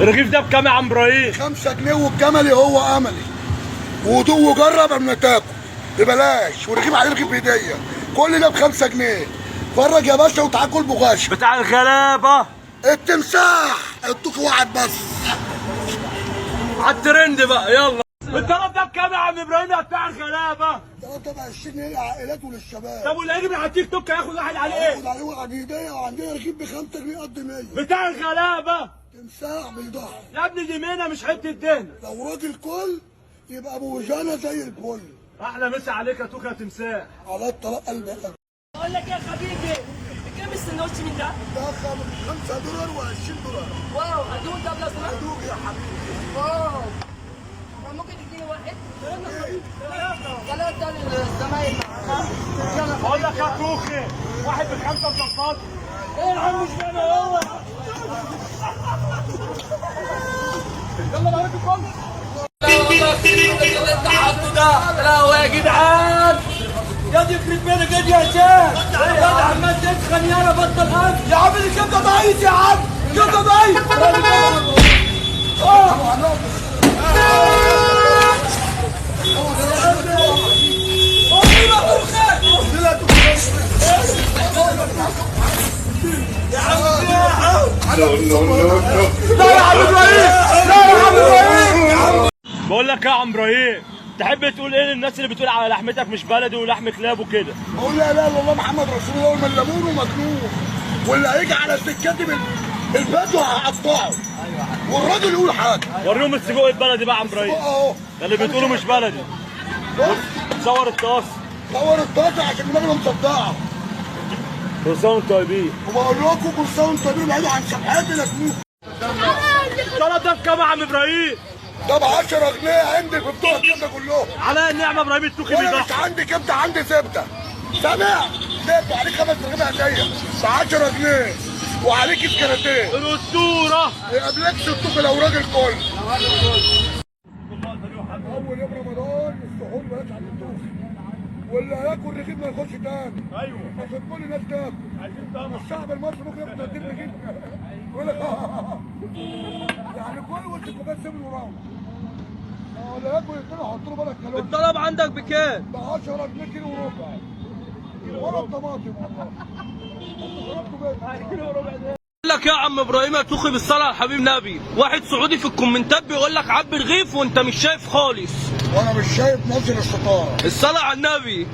الرغيف ده بكام يا عم ابراهيم؟ 5 جنيه، والجملي هو املي. ودوق وجرب قبل ما تاكل ببلاش، والرغيف عليه رغيف هديه. كل ده ب5 جنيه. اتفرج يا باشا وتعال كل بغاشة. بتاع الغلابه التمساح ادوك واحد بس. على الترند بقى يلا. الطلب ده بكام يا عم ابراهيم يا بتاع الغلابه؟ ده طبعا 20 جنيه للعائلات وللشباب. طب واللي هيجي من على التيك توك هياخد واحد عليه هاخد ايه؟ عليه واحد هديه، وعندنا رغيف ب5 جنيه قد 100. بتاع الغلابه تمساح بيضحك. يا ابني دي مينا مش حته دهن. لو راجل كل يبقى ابو وجانا زي الفل. احلى مسا عليك يا توكا تمساح. على الطلاق قلبك. بقول لك يا حبيبي كام السندوتش من ده؟ ده $5 و20 واو ادوق ده بلا صراحه. ادوك يا حبيبي. واو ممكن تديني واحد؟ ثلاثة للزمايل. بقول لك يا توخي واحد ب5 مصاصات. ايه يا عم مش انا هو. يلا بقى كل اللي انت حاطه ده لا يا جدعان. يا دي يخرب بيتك يا دي يا شيخ. يا عمال تسخن يا بطل اكل. يا عم الكبده ضعيف يا عم. الكبده ضعيف. لا يا عم ابراهيم. لا يا عم ابراهيم. بقول لك يا عم ابراهيم، تحب تقول ايه للناس اللي بتقول على لحمتك مش بلدي ولحم كلاب وكده؟ قول لا اله الا الله محمد رسول الله ومن ليمون ومجنون. واللي هيجي على سكتي البدو هقطعه. والراجل يقول حاجه. وريهم السجق البلدي بقى يا عم ابراهيم. اهو ده اللي بتقولوا مش بلدي. صور الطاس. صور الطاقه عشان دماغنا مصدعه. كل سنه وانتم طيبين. وبقول لكم كل سنه وانتم طيبين، بعيدوا عن سبحاتي لا تموت. الطلب ده بكام يا عم ابراهيم؟ ده ب10 جنيه عندي في بتوع الكبده كلهم. على النعمه ابراهيم التوخي وانا مش بيضحك. عندي كبده، عندي زبده. سامع؟ زبده عليك 5 رغيف هديه ب10 جنيه، وعليك كراتين. الاسطوره. قبلكش الطوخ لو راجل كل. اول يوم رمضان السحور بلاش عند الطوخ. واللي هياكل رغيف ما ياخدش تاني. ايوه عشان كل الناس تاكل. عايزين طعم. الشعب المصري ممكن ياخد 30 رغيف. يقول لك يعني كل وانت كوبايه سيب وراهم. اللي ياكل التاني حط له بالك كالوري. الطلب عندك بكام؟ ب 10 جنيه كيلو وربع. ورا الطماطم والله. كيلو وربع ده. بقول لك يا عم ابراهيم يا توخي بالصلاه على الحبيب نبي، واحد سعودي في الكومنتات بيقول لك عبي رغيف وانت مش شايف خالص. وانا مش شايف ناصر الستاره. الصلاه على النبي.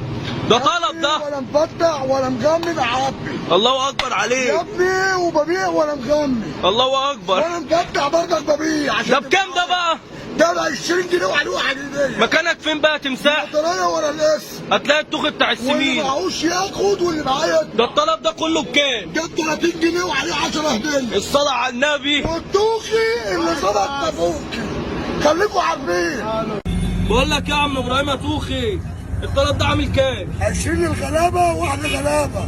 ده طلب ده. ولا مفتح ولا مغمي بعبي. الله اكبر يا عليك. ابني وببيع ولا مغمي. الله اكبر. وانا مفتح برضك ببيع. ده بكام ده بقى؟ ده ب 20 جنيه وعليه واحد هديه. مكانك فين بقى تمساح؟ الطريقه ولا الاسم. هتلاقي التوخي بتاع واللي السمين. معهوش ياخد واللي معايا. ده الطلب ده كله بكام؟ ده 30 جنيه وعليه 10 هديه. الصلاه على النبي. والدوخي اللي ظبط نافوكي. خليكوا عارفين. بقول لك يا عم ابراهيم يا توخي، الطلب ده عامل كام؟ 20 للغلابه وواحد لغلابه.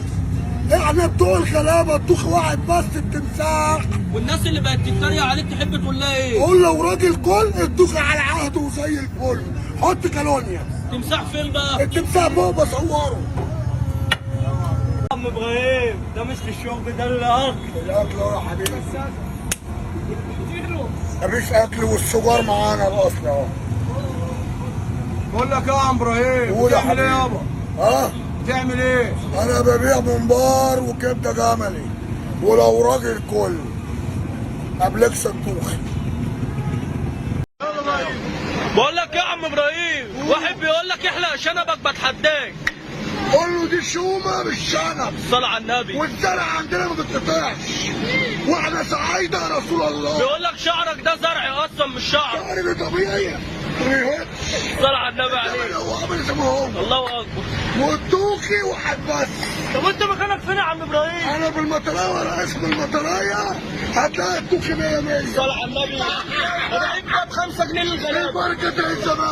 احنا بتوع الغلابه الطوخ واحد بس التمساح. والناس اللي بقت تتريق عليك تحب تقول لها ايه؟ قول لو راجل كل الطوخ على عهده وزي الفل. حط كالونيا. تمساح فين بقى؟ التمساح فوق بصوره. يا عم ابراهيم ده مش الشغل ده الاكل. الاكل اهو يا حبيبي. مفيش اكل والسجار معانا الاصل اهو. بقول لك يا عم ابراهيم قول يا بتعمل ايه حبيبي. يابا؟ ها؟ بتعمل ايه؟ انا ببيع ممبار وكبده جملي. ولو راجل كل قبلكش الطوخ. بقول لك يا عم ابراهيم، واحد بيقول لك احلق شنبك بتحداك. قول له دي شومه مش شنب. الصلاة على النبي. والزرع عندنا ما بتقطعش. واحنا سعايده يا رسول الله. بيقول لك شعرك ده زرع اصلا مش شعر. شعري طبيعي. الصلاة على النبي عليك. هو عامل زي ما هو. الله اكبر. والدوخي واحد بس. طب انت مكانك فين يا عم ابراهيم؟ انا بالمطرايه ولا اسم المطرايه هتلاقي الدوخي 100 100. الصلاة على النبي. انا ب5 جنيه للغلابه. بركه الزمان.